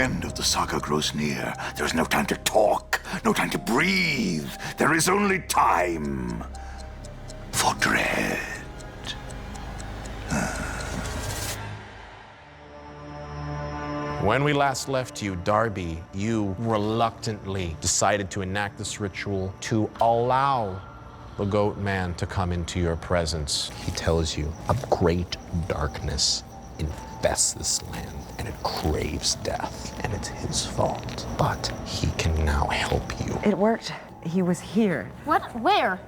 end of the saga grows near, there is no time to talk, no time to breathe. There is only time for dread. When we last left you, Darby, you reluctantly decided to enact this ritual to allow the goat man to come into your presence. He tells you a great darkness infests this land and it craves death, and it's his fault. But he can now help you. It worked. He was here. What? Where?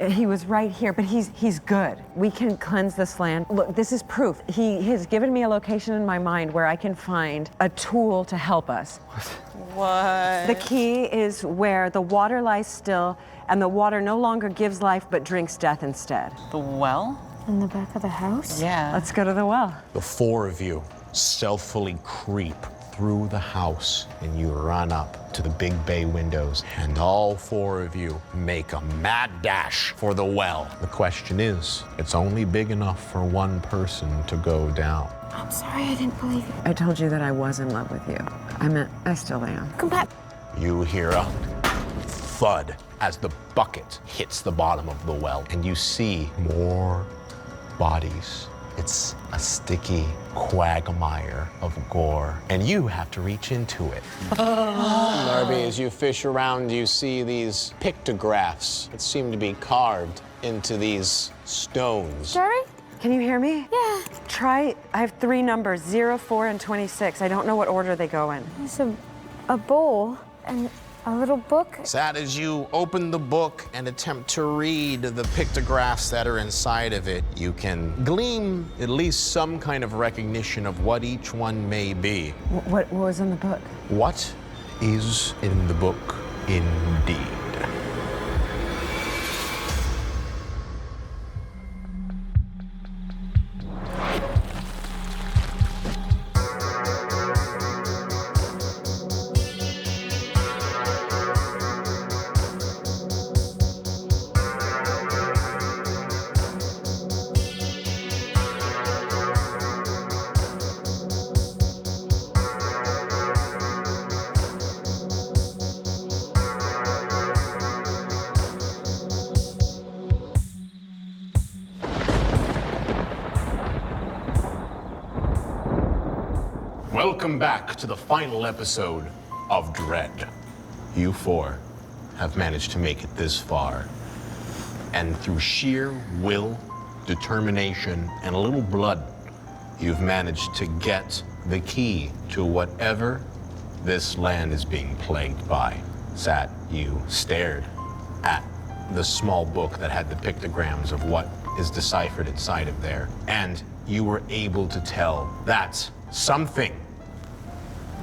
He was right here, but he's good. We can cleanse this land. Look, this is proof. He has given me a location in my mind where I can find a tool to help us. What? The key is where the water lies still, and the water no longer gives life, but drinks death instead. The well? In the back of the house? Yeah. Let's go to the well. The four of you stealthily creep through the house, and you run up to the big bay windows, and all four of you make a mad dash for the well. The question is, it's only big enough for one person to go down. I'm sorry, I didn't believe you. I told you that I was in love with you. I still am. Come back. You hear a thud as the bucket hits the bottom of the well, and you see more bodies. It's a sticky quagmire of gore, and you have to reach into it. Darby, as you fish around, you see these pictographs that seem to be carved into these stones. Jerry? Can you hear me? Yeah. I have 3 numbers, 0, 4, and 26. I don't know what order they go in. It's a bowl and a little book. Sad as you open the book and attempt to read the pictographs that are inside of it, you can glean at least some kind of recognition of what each one may be. What was in the book? What is in the book indeed? Welcome back to the final episode of Dread. You four have managed to make it this far, and through sheer will, determination, and a little blood, you've managed to get the key to whatever this land is being plagued by. Sat, you stared at the small book that had the pictograms of what is deciphered inside of there, and you were able to tell that something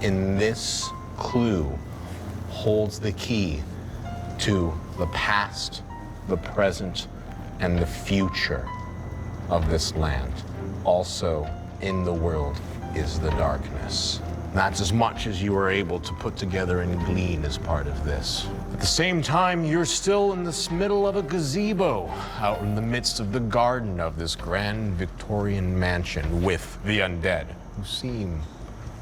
in this clue holds the key to the past, the present, and the future of this land. Also in the world is the darkness. That's as much as you were able to put together and glean as part of this. At the same time, you're still in the middle of a gazebo, out in the midst of the garden of this grand Victorian mansion with the undead, who seem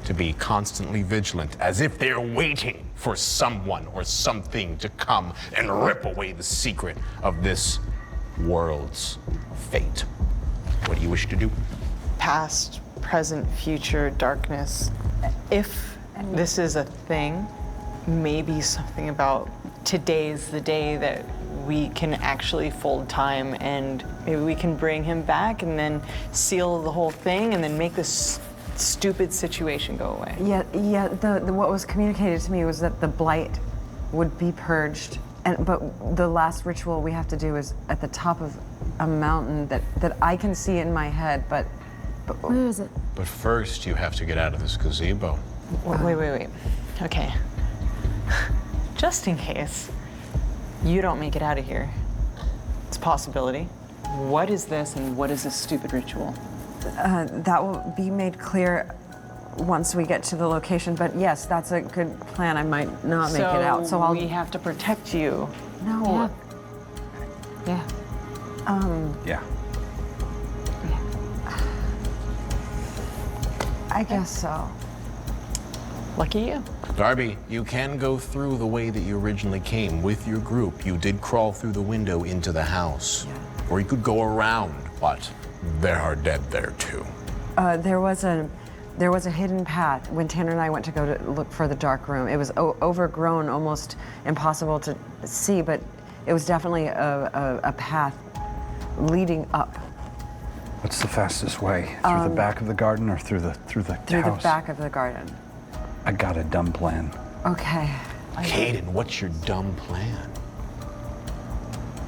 to be constantly vigilant, as if they're waiting for someone or something to come and rip away the secret of this world's fate. What do you wish to do? Past, present, future, darkness. If this is a thing, maybe something about today's the day that we can actually fold time, and maybe we can bring him back and then seal the whole thing and then make this stupid situation go away. Yeah. What was communicated to me was that the blight would be purged, but the last ritual we have to do is at the top of a mountain that I can see in my head, but Where is it? But first, you have to get out of this gazebo. Wait. Okay. Just in case you don't make it out of here, it's a possibility. What is this and what is this stupid ritual? that will be made clear once we get to the location. But yes, that's a good plan. I might not make it out, so I'll. We have to protect you. No. Yeah. Yeah. I guess so. Lucky you. Darby, you can go through the way that you originally came with your group. You did crawl through the window into the house. Or you could go around, but there are dead there too. There was a hidden path when Tanner and I went to go to look for the dark room. It was overgrown, almost impossible to see, but it was definitely a path leading up. What's the fastest way? Through the back of the garden or through the Through house? the back of the garden. I got a dumb plan. Okay. Caden, what's your dumb plan?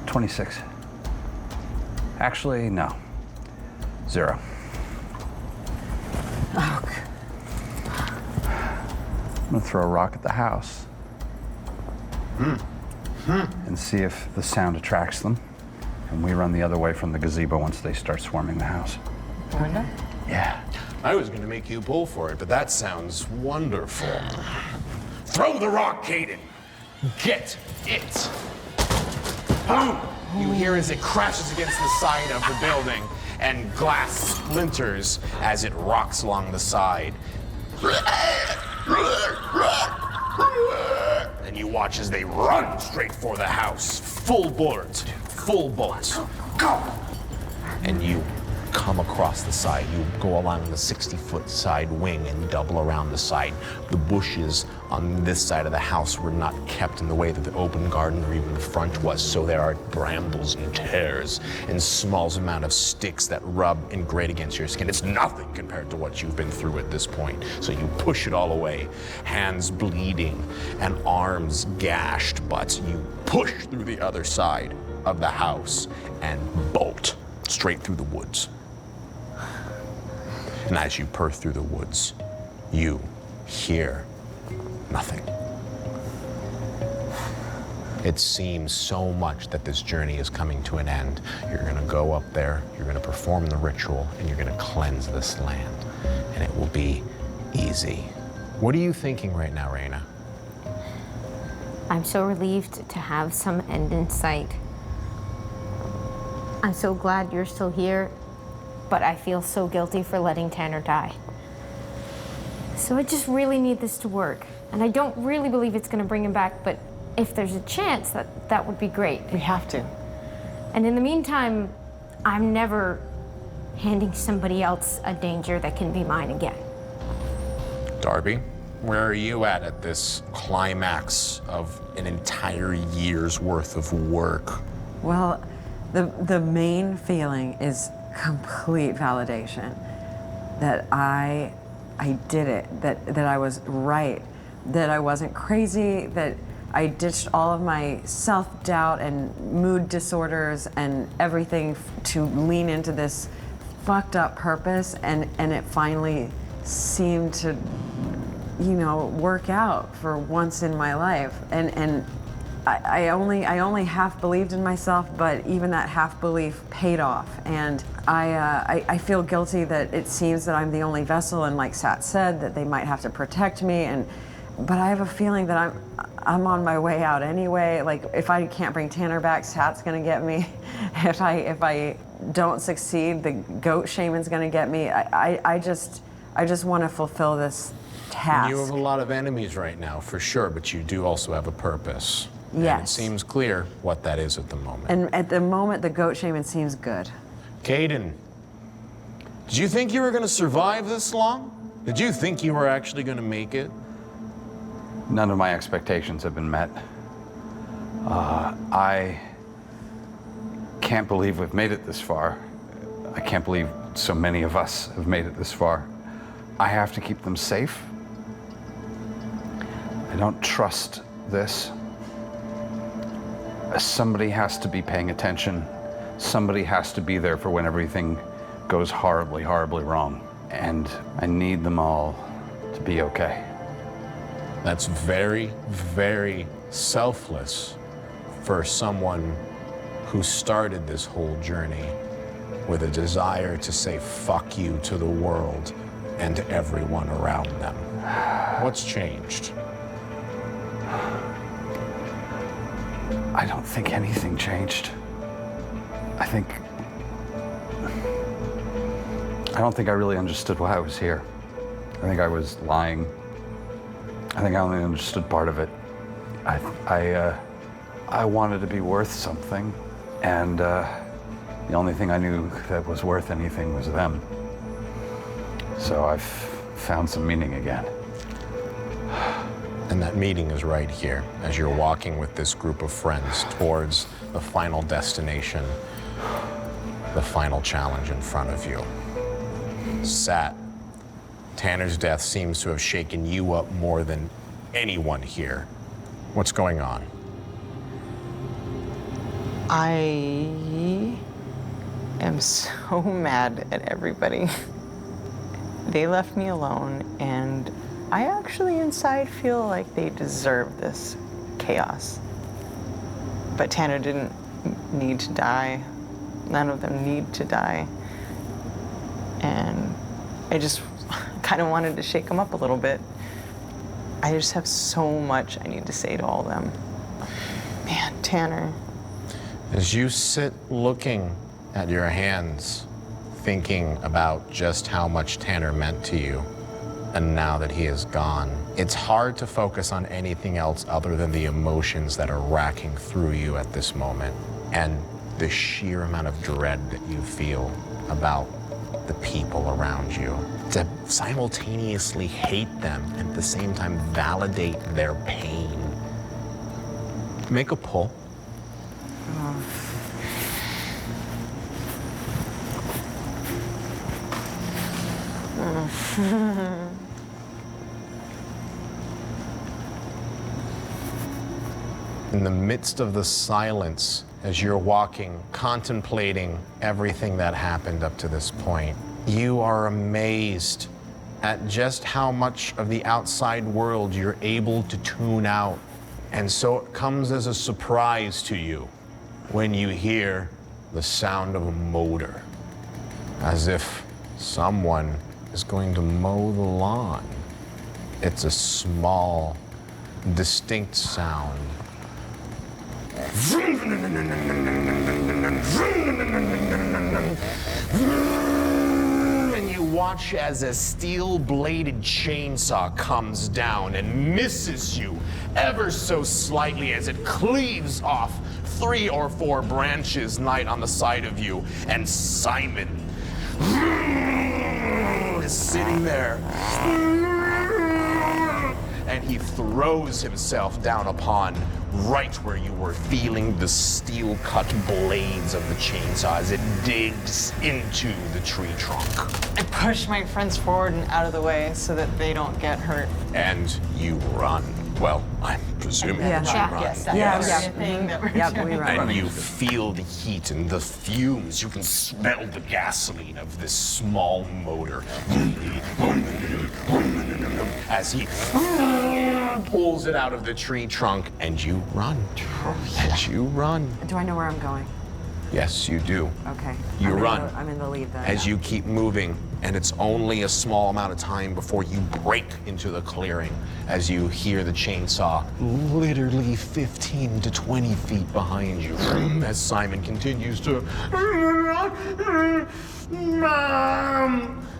26. Actually, no. 0. Oh, I'm gonna throw a rock at the house. And see if the sound attracts them. And we run the other way from the gazebo once they start swarming the house. window? Yeah. I was gonna make you pull for it, but that sounds wonderful. Throw the rock, Caden! Get it! Boom! You hear as it crashes against the side of the building, and glass splinters as it rocks along the side. And you watch as they run straight for the house. Full bolt. Go! And you come across the side. You go along the 60-foot side wing and double around the side. The bushes on this side of the house were not kept in the way that the open garden or even the front was, so there are brambles and tears and small amount of sticks that rub and grate against your skin. It's nothing compared to what you've been through at this point. So you push it all away, hands bleeding and arms gashed, but you push through the other side of the house and bolt straight through the woods. And as you purr through the woods, you hear nothing. It seems so much that this journey is coming to an end. You're gonna go up there, you're gonna perform the ritual, and you're gonna cleanse this land. And it will be easy. What are you thinking right now, Raina? I'm so relieved to have some end in sight. I'm so glad you're still here, but I feel so guilty for letting Tanner die. So I just really need this to work. And I don't really believe it's gonna bring him back, but if there's a chance, that would be great. We have to. And in the meantime, I'm never handing somebody else a danger that can be mine again. Darby, where are you at this climax of an entire year's worth of work? Well, the main feeling is complete validation that I did it, that I was right, that I wasn't crazy, that I ditched all of my self-doubt and mood disorders and everything to lean into this fucked up purpose, and it finally seemed to, work out for once in my life. And I only half believed in myself, but even that half belief paid off. And I feel guilty that it seems that I'm the only vessel, and like Sat said, that they might have to protect me. But I have a feeling that I'm on my way out anyway. Like, if I can't bring Tanner back, Sat's gonna get me. If I don't succeed, the goat shaman's gonna get me. I just want to fulfill this task. You have a lot of enemies right now, for sure, but you do also have a purpose. Yes. And it seems clear what that is at the moment. And at the moment, the goat shaman seems good. Caden, did you think you were going to survive this long? Did you think you were actually going to make it? None of my expectations have been met. I can't believe we've made it this far. I can't believe so many of us have made it this far. I have to keep them safe. I don't trust this. Somebody has to be paying attention. Somebody has to be there for when everything goes horribly, horribly wrong. And I need them all to be okay. That's very, very selfless for someone who started this whole journey with a desire to say fuck you to the world and to everyone around them. What's changed? I don't think anything changed. I don't think I really understood why I was here. I think I was lying. I think I only understood part of it. I wanted to be worth something, and the only thing I knew that was worth anything was them. So I've found some meaning again. And that meeting is right here, as you're walking with this group of friends towards the final destination, the final challenge in front of you. Sat, Tanner's death seems to have shaken you up more than anyone here. What's going on? I am so mad at everybody. They left me alone, and I actually inside feel like they deserve this chaos. But Tanner didn't need to die. None of them need to die. And I just kind of wanted to shake them up a little bit. I just have so much I need to say to all of them. Man, Tanner. As you sit looking at your hands, thinking about just how much Tanner meant to you, and now that he is gone, it's hard to focus on anything else other than the emotions that are racking through you at this moment, and the sheer amount of dread that you feel about the people around you. To simultaneously hate them and at the same time validate their pain. Make a pull. In the midst of the silence, as you're walking, contemplating everything that happened up to this point, you are amazed at just how much of the outside world you're able to tune out. And so it comes as a surprise to you when you hear the sound of a motor, as if someone is going to mow the lawn. It's a small, distinct sound. And you watch as a steel-bladed chainsaw comes down and misses you ever so slightly as it cleaves off 3 or 4 branches night on the side of you, and Simon is sitting there, and he throws himself down upon right where you were feeling the steel-cut blades of the chainsaw as it digs into the tree trunk. I push my friends forward and out of the way so that they don't get hurt. And you run. Well, I'm presuming that you run. Yes, that's the thing that we're doing. We run. And you feel the heat and the fumes. You can smell the gasoline of this small motor as he pulls it out of the tree trunk, and you run. And you run. Do I know where I'm going? Yes, you do. Okay. You run. I'm in the lead then. As you keep moving, and it's only a small amount of time before you break into the clearing as you hear the chainsaw literally 15 to 20 feet behind you as Simon continues to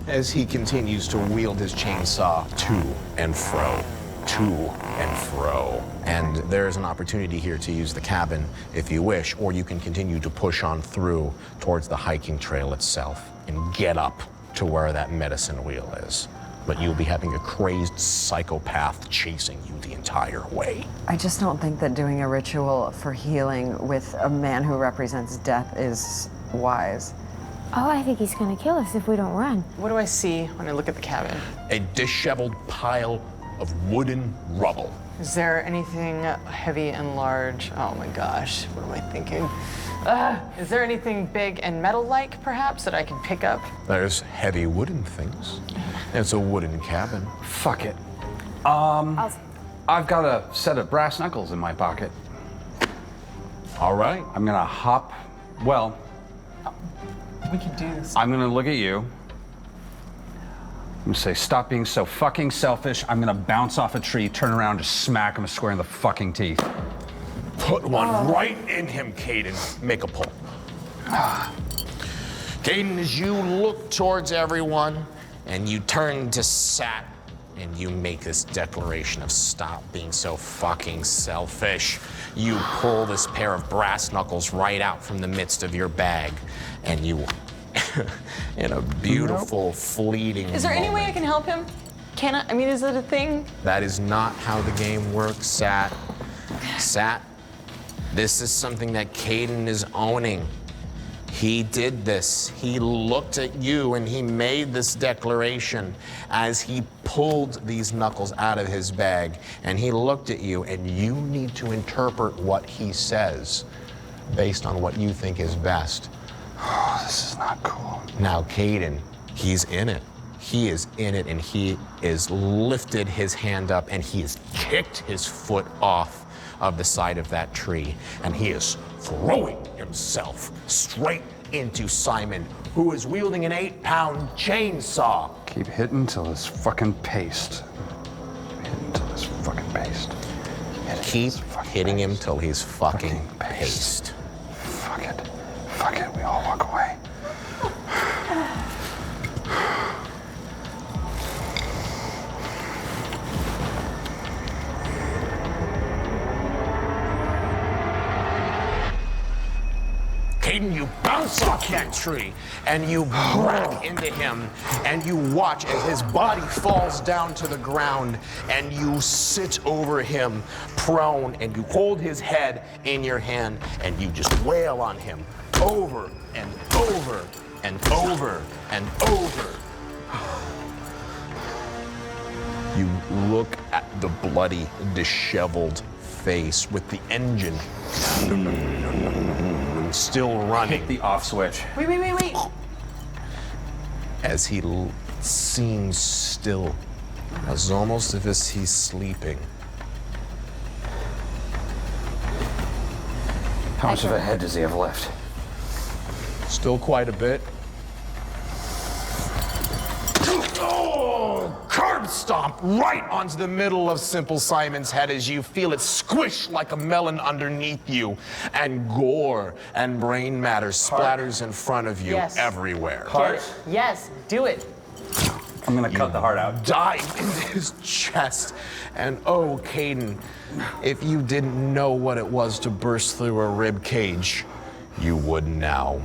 as he continues to wield his chainsaw to and fro. To and fro. And there is an opportunity here to use the cabin if you wish, or you can continue to push on through towards the hiking trail itself and get up to where that medicine wheel is. But you'll be having a crazed psychopath chasing you the entire way. I just don't think that doing a ritual for healing with a man who represents death is wise. Oh, I think he's gonna kill us if we don't run. What do I see when I look at the cabin? A disheveled pile of wooden rubble. Is there anything heavy and large? Oh my gosh, what am I thinking? Is there anything big and metal-like, perhaps, that I can pick up? There's heavy wooden things. It's a wooden cabin. Fuck it. I've got a set of brass knuckles in my pocket. All right. I'm gonna hop, well, We can do this. I'm gonna look at you. I'm gonna say, stop being so fucking selfish. I'm gonna bounce off a tree, turn around, just smack him square in the fucking teeth. Put one right in him, Caden. Make a pull. Caden, as you look towards everyone and you turn to Sat, and you make this declaration of stop being so fucking selfish. You pull this pair of brass knuckles right out from the midst of your bag, and you, in a beautiful, fleeting Is there any way I moment- can help him? Can I mean, is it a thing? That is not how the game works, Sat. Sat, this is something that Caden is owning. He did this. He looked at you and he made this declaration as he pulled these knuckles out of his bag. And he looked at you, and you need to interpret what he says based on what you think is best. Oh, this is not cool. Now, Caden, he's in it. He is in it, and he is lifted his hand up, and he has kicked his foot off of the side of that tree, and he is throwing himself straight into Simon, who is wielding an 8-pound chainsaw. Keep hitting till it's fucking paste. Hitting till it's fucking paste. Keep hitting him till he's fucking paste. Fuck it. Fuck it. We all walk away. Caden, you bounce off that tree, and you whack into him, and you watch as his body falls down to the ground, and you sit over him prone, and you hold his head in your hand, and you just wail on him over and over and over and over. You look at the bloody, disheveled face with the engine still running. The off switch. Wait. As he seems still, as almost as if he's sleeping. How much of a head does he have left? Still quite a bit. Oh, curb stomp right onto the middle of Simple Simon's head as you feel it squish like a melon underneath you, and gore and brain matter splatters in front of you Yes. everywhere. Yes, do it. I'm gonna cut the heart out. Dive into his chest. And oh, Caden, if you didn't know what it was to burst through a rib cage, you would now.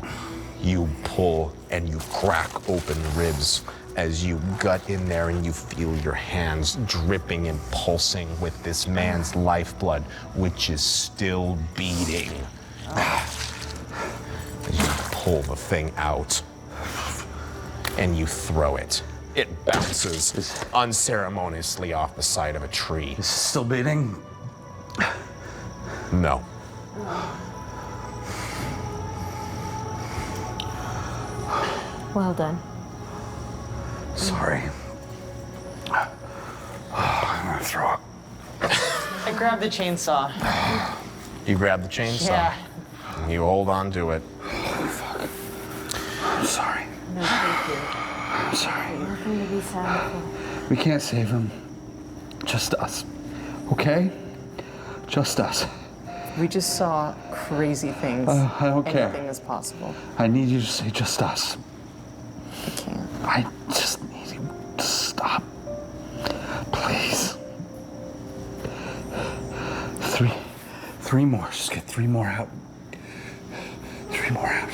You pull and you crack open ribs as you gut in there, and you feel your hands dripping and pulsing with this man's lifeblood, which is still beating. As you pull the thing out and you throw it. It bounces unceremoniously off the side of a tree. Is it still beating? No. Well done. Sorry. I'm gonna throw up. I grabbed the chainsaw. You grab the chainsaw. Yeah. And you hold on to it. I'm sorry. No, thank you. I'm sorry. Nothing to be sad for. We can't save him. Just us. Okay? Just us. We just saw crazy things. I don't care. Anything is possible. I need you to say just us. I can't. I just need you to stop. Please. Three more. Just get 3 more out. 3 more out.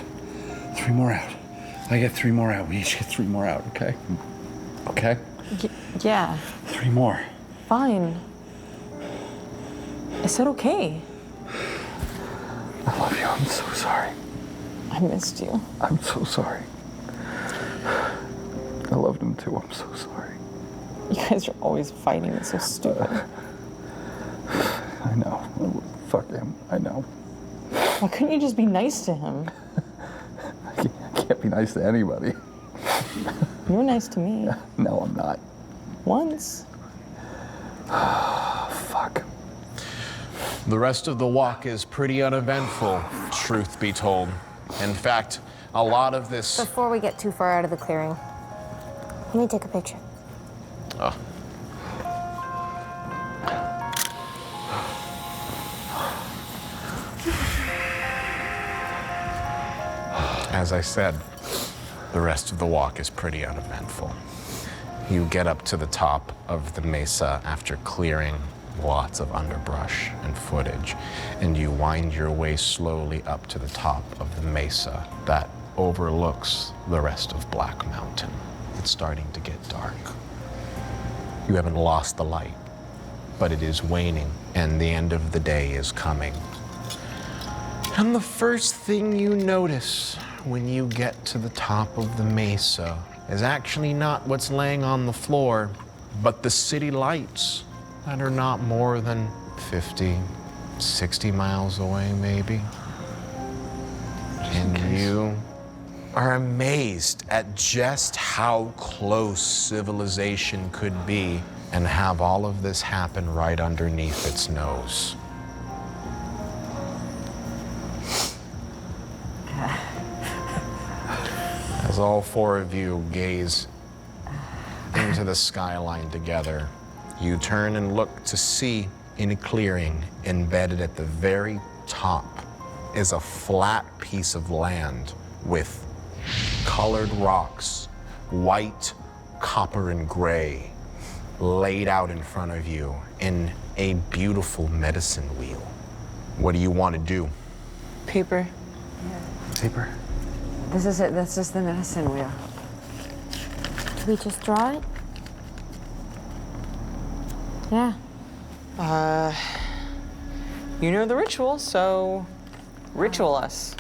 3 more out. I get 3 more out. We each get 3 more out, okay? Okay? Yeah, 3 more. fine. I said okay. I love you. I'm so sorry. I missed you. I'm so sorry. I loved him too. I'm so sorry. You guys are always fighting. It's so stupid. I know. Fuck him. I know. Why couldn't you just be nice to him? I can't be nice to anybody. You were nice to me. No, I'm not. Once. Fuck. The rest of the walk is pretty uneventful, truth be told. In fact, a lot of this. Before we get too far out of the clearing, let me take a picture. Oh. As I said, the rest of the walk is pretty uneventful. You get up to the top of the mesa after clearing lots of underbrush and footage, and you wind your way slowly up to the top of the mesa that overlooks the rest of Black Mountain. It's starting to get dark. You haven't lost the light, but it is waning, and the end of the day is coming. And the first thing you notice when you get to the top of the mesa is actually not what's laying on the floor, but the city lights that are not more than 50, 60 miles away, maybe. And you are amazed at just how close civilization could be and have all of this happen right underneath its nose. As all four of you gaze into the skyline together, you turn and look to see in a clearing embedded at the very top is a flat piece of land with colored rocks, white, copper, and gray, laid out in front of you in a beautiful medicine wheel. What do you want to do? Paper. Paper? This is it. That's just the medicine wheel. Do we just draw it? Yeah. You know the ritual, so ritual us.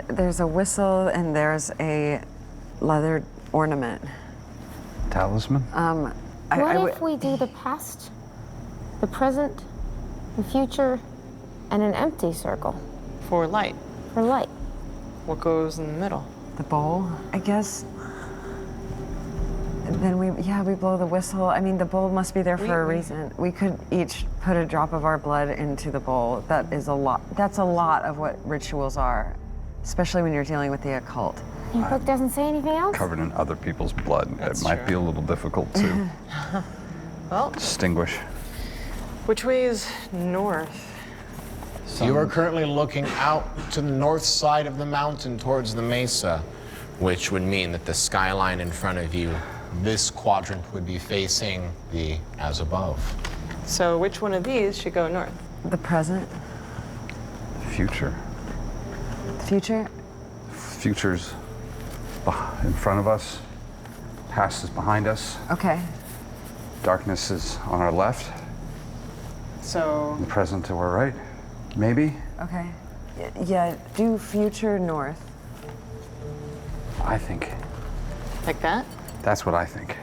There's a whistle and there's a leather ornament. Talisman? What if we do the past, the present, the future, and an empty circle For light. for light? What goes in the middle? The bowl, I guess. And then we blow the whistle. I mean, the bowl must be there for a reason. We could each put a drop of our blood into the bowl. That is a lot. That's a lot of what rituals are, especially when you're dealing with the occult. Your book doesn't say anything else? Covered in other people's blood. That's it might true. be a little difficult to Well, distinguish. which way is north? You are currently looking out to the north side of the mountain towards the mesa, which would mean that the skyline in front of you, this quadrant would be facing the as above. So which one of these should go north? The present, Future. the future. Future's in front of us. Past is behind us. Okay. Darkness is on our left. So The present to our right. Maybe. Okay. Yeah. Do future north. I think. like that? That's what I think.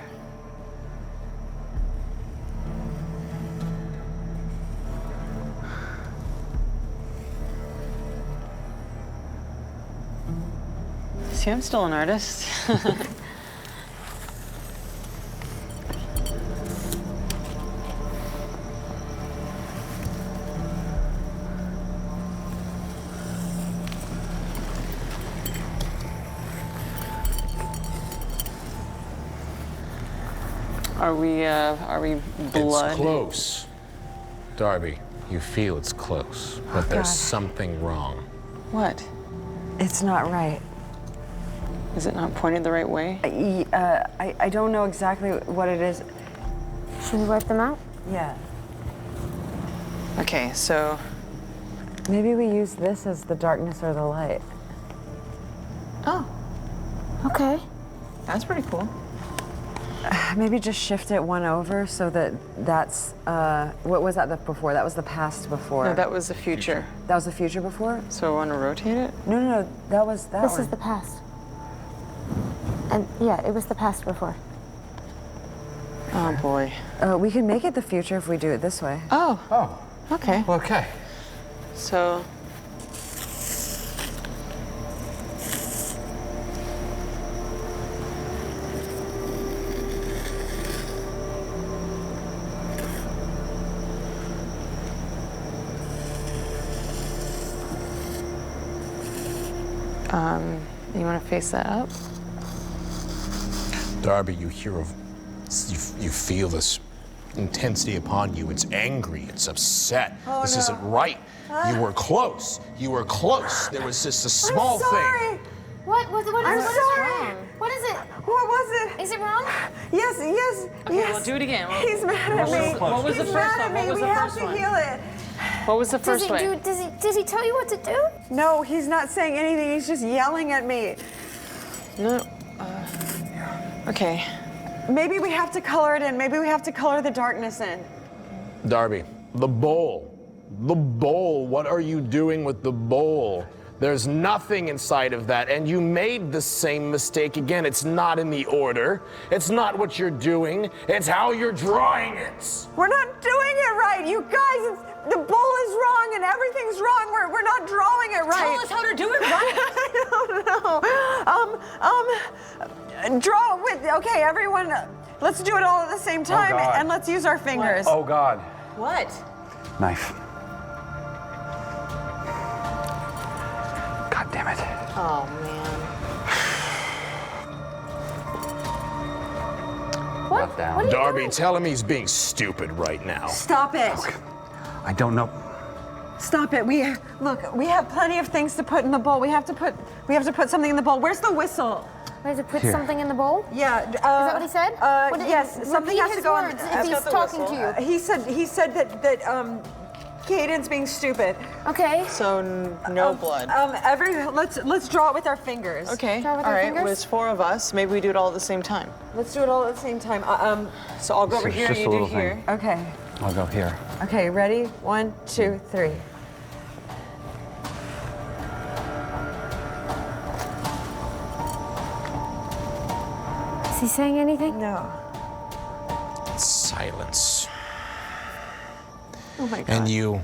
See, I'm still an artist. Are we blood? It's close. Darby, you feel it's close, but there's God. something wrong. What? It's not right. Is it not pointed the right way? I don't know exactly what it is. Should we wipe them out? Yeah. Okay, so Maybe we use this as the darkness or the light. oh, Okay. that's pretty cool. Maybe just shift it one over so that that's, what was that before? That was the past before. No, that was the future. That was the future before? So I want to rotate it? No, that was that This one. is the past. And yeah, it was the past before. Oh boy. We can make it the future if we do it this way. Oh, Oh, okay. okay. So you want to face that up? Darby, you feel this intensity upon you. It's angry, it's upset. This isn't right. You were close. You were close. There was just a small thing. What is wrong? What is it? What was it? Is it wrong? Yes, Okay, yes. well, do it again. He's mad at me. What was the He's first mad one? at me. What was We the have first to one? heal it. What was the first way? Does he tell you what to do? No, he's not saying anything. He's just yelling at me. No. Okay. Maybe we have to color it in. Maybe we have to color the darkness in. Darby, the bowl. The bowl. What are you doing with the bowl? There's nothing inside of that, and you made the same mistake again. It's not in the order. It's not what you're doing. It's how you're drawing it. We're not doing it right, you guys. The bowl is wrong and everything's wrong. We're not drawing it right. Tell us how to do it right. I don't know. Draw with. Okay, everyone. Let's do it all at the same time, God. and let's use our fingers. Oh, God. What? Knife. God damn it. Oh, man. Not down. What are you Darby, doing? tell him he's being stupid right now. Stop it. I don't know. Stop it. We have plenty of things to put in the bowl. We have to put something in the bowl. Where's the whistle? We have to put Here. something in the bowl? Yeah. Is that what he said? Yes. Something repeat has to his go on. words if he's the talking whistle. to you. He said that Caden's being stupid. Okay. So no blood. Let's draw it with our fingers. Okay. Draw with all our right. fingers? Well, it's 4 of us. Maybe we do it all at the same time. Let's do it all at the same time. So I'll go over It's here and just you a do little here. thing. Okay. I'll go here. Okay. Ready? 1, 2, 3. Is he saying anything? No. Silence. Oh my God. And you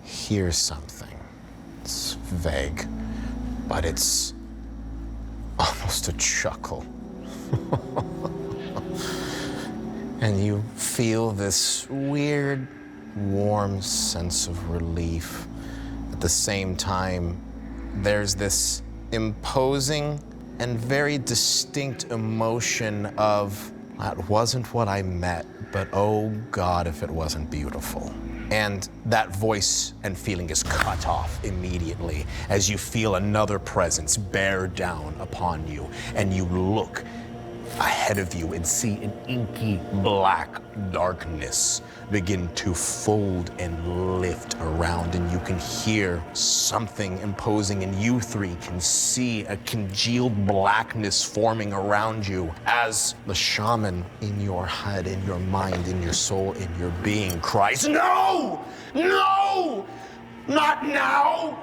hear something. It's vague, but it's almost a chuckle. And you feel this weird, warm sense of relief. At the same time, there's this imposing and very distinct emotion of, that wasn't what I met, but oh God, if it wasn't beautiful. And that voice and feeling is cut off immediately as you feel another presence bear down upon you, and you look ahead of you and see an inky black darkness begin to fold and lift around, and you can hear something imposing, and you three can see a congealed blackness forming around you as the shaman in your head, in your mind, in your soul, in your being cries, "No! No! Not now!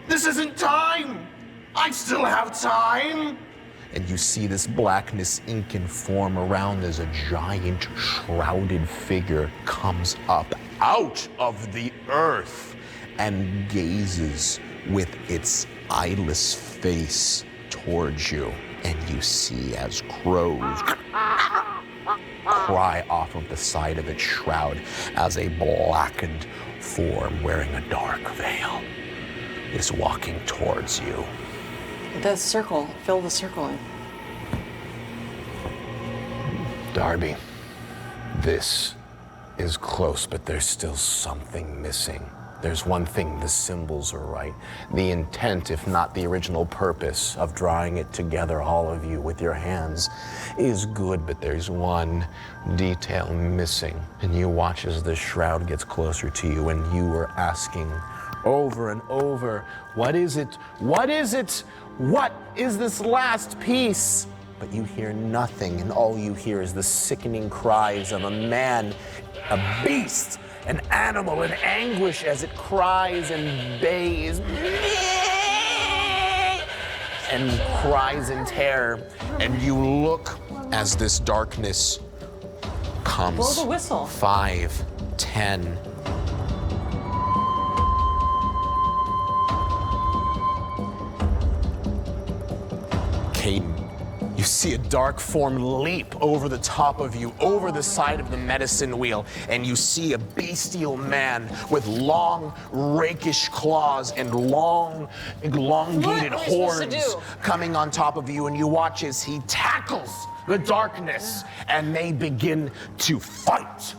This isn't time! I still have time!" And you see this blackness ink and form around as a giant shrouded figure comes up out of the earth and gazes with its eyeless face towards you. And you see as crows cry off of the side of its shroud as a blackened form wearing a dark veil is walking towards you. The circle. Fill the circle in. Darby, this is close, but there's still something missing. There's one thing, the symbols are right. The intent, if not the original purpose of drawing it together, all of you with your hands, is good, but there's one detail missing. And you watch as the shroud gets closer to you, and you are asking over and over, what is it? What is it? What is this last piece? But you hear nothing, and all you hear is the sickening cries of a man, a beast, an animal in anguish as it cries and bays and cries in terror. And you look as this darkness comes. Blow the whistle. 5, 10. Caden, you see a dark form leap over the top of you, over the side of the medicine wheel, and you see a bestial man with long, rakish claws and long, elongated What are we supposed to horns do? coming on top of you, and you watch as he tackles the darkness, and they begin to fight.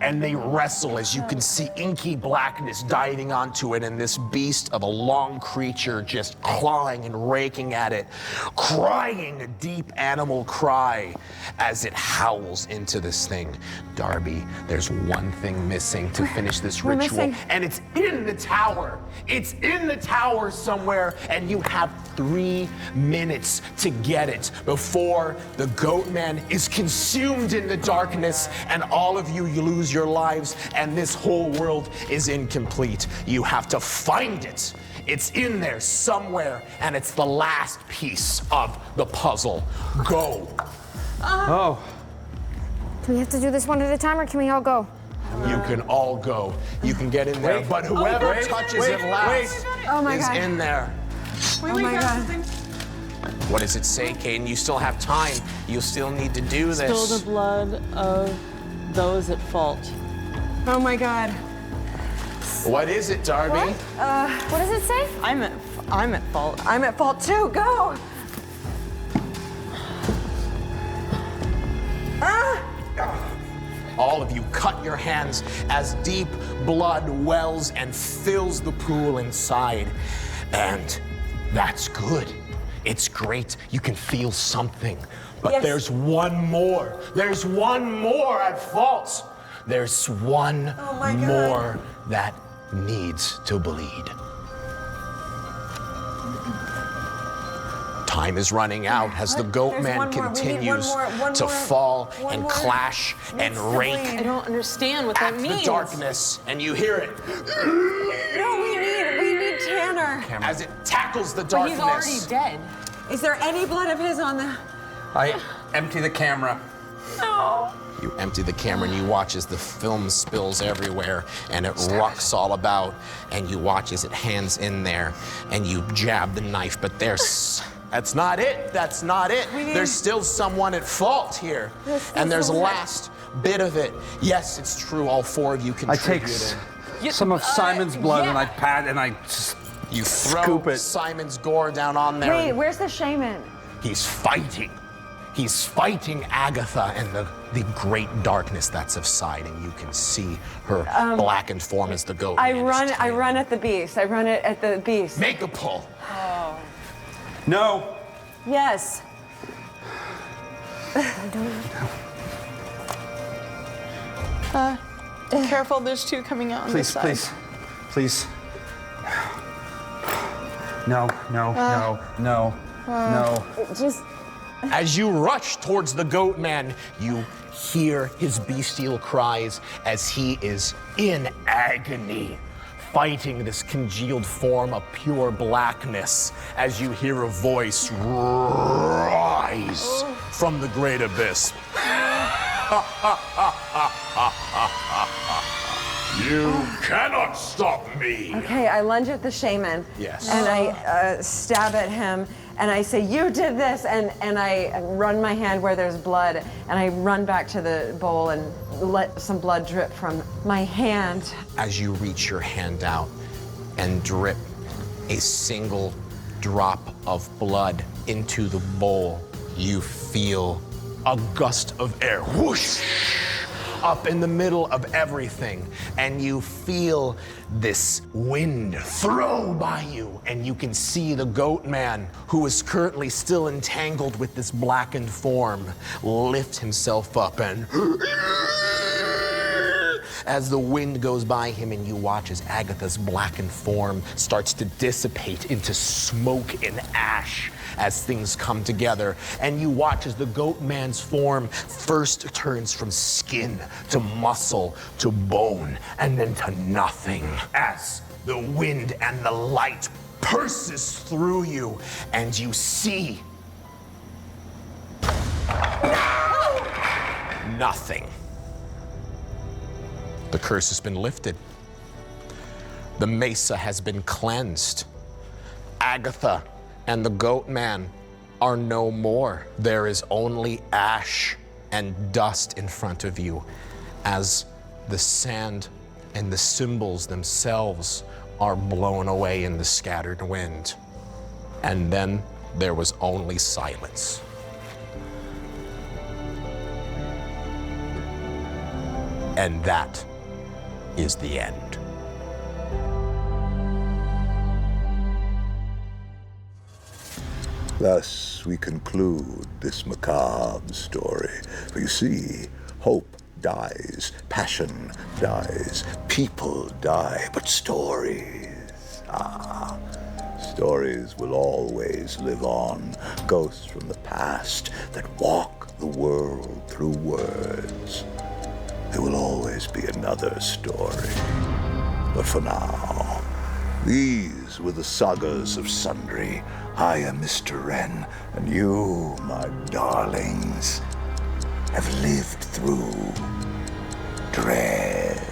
and they wrestle as you can see inky blackness diving onto it, and this beast of a long creature just clawing and raking at it, crying a deep animal cry as it howls into this thing. Darby, there's one thing missing to finish this We're ritual, missing. and it's in the tower. It's in the tower somewhere, and you have 3 minutes to get it before the goat man is consumed in the darkness, and all of you lose your lives, and this whole world is incomplete. You have to find it. It's in there somewhere, and it's the last piece of the puzzle. Go. Oh. Do we have to do this one at a time, or can we all go? You can all go. You can get in there, but whoever touches it last Oh my is God. in there. Oh my God. What does it say, Caden? You still have time. You still need to do this. Spill the blood of those at fault. Oh my God. What is it, Darby? What does it say? I'm at fault. I'm at fault too. Go. All of you cut your hands as deep blood wells and fills the pool inside. And that's good. It's great. You can feel something. But Yes. there's one more. There's one more at fault. There's one Oh my God. more that needs to bleed. Time is running out as the goat There's man one more. We need continues one to more. fall One and more. clash and Needs to rake bleed. I don't understand what at that means. the darkness, and you hear it No, we need Tanner. as it tackles the But darkness. he's already dead. Is there any blood of his on the? I empty the camera. You empty the camera and you watch as the film spills everywhere and it rocks all about, and you watch as it hands in there and you jab the knife, but that's not it. That's not it. There's still someone at fault here. And there's a last bit of it. Yes, it's true. All 4 of you I take contributed. some of Simon's blood and I pat and I just You throw scoop it. Simon's gore down on there. Wait, and where's the shaman? he's fighting. He's fighting Agatha and the great darkness that's of side, and you can see her blackened form as the goat. I man is run tiny. at the beast. I run it at the beast. Make a pull. No. Yes. Careful, there's 2 coming out on this Please, side. please, please. No, no, no. Just. As you rush towards the goat man, you hear his bestial cries as he is in agony, fighting this congealed form of pure blackness, as you hear a voice rise from the great abyss. You cannot stop me. Okay, I lunge at the shaman. Yes. And I stab at him, and I say, "You did this!" And I run my hand where there's blood, and I run back to the bowl and let some blood drip from my hand. As you reach your hand out and drip a single drop of blood into the bowl, you feel a gust of air whoosh up in the middle of everything, and you feel this wind throw by you, and you can see the goat man, who is currently still entangled with this blackened form, lift himself up and as the wind goes by him, and you watch as Agatha's blackened form starts to dissipate into smoke and ash as things come together. And you watch as the goat man's form first turns from skin to muscle to bone and then to nothing, as the wind and the light pulses through you, and you see nothing. The curse has been lifted. The mesa has been cleansed. Agatha and the goat man are no more. There is only ash and dust in front of you, as the sand and the symbols themselves are blown away in the scattered wind. And then there was only silence. And that is the end. Thus we conclude this macabre story. For you see, hope dies, passion dies, people die, but stories, stories will always live on. Ghosts from the past that walk the world through words. There will always be another story. But for now, these were the sagas of Sundry. I am Mr. Wren, and you, my darlings, have lived through Dread.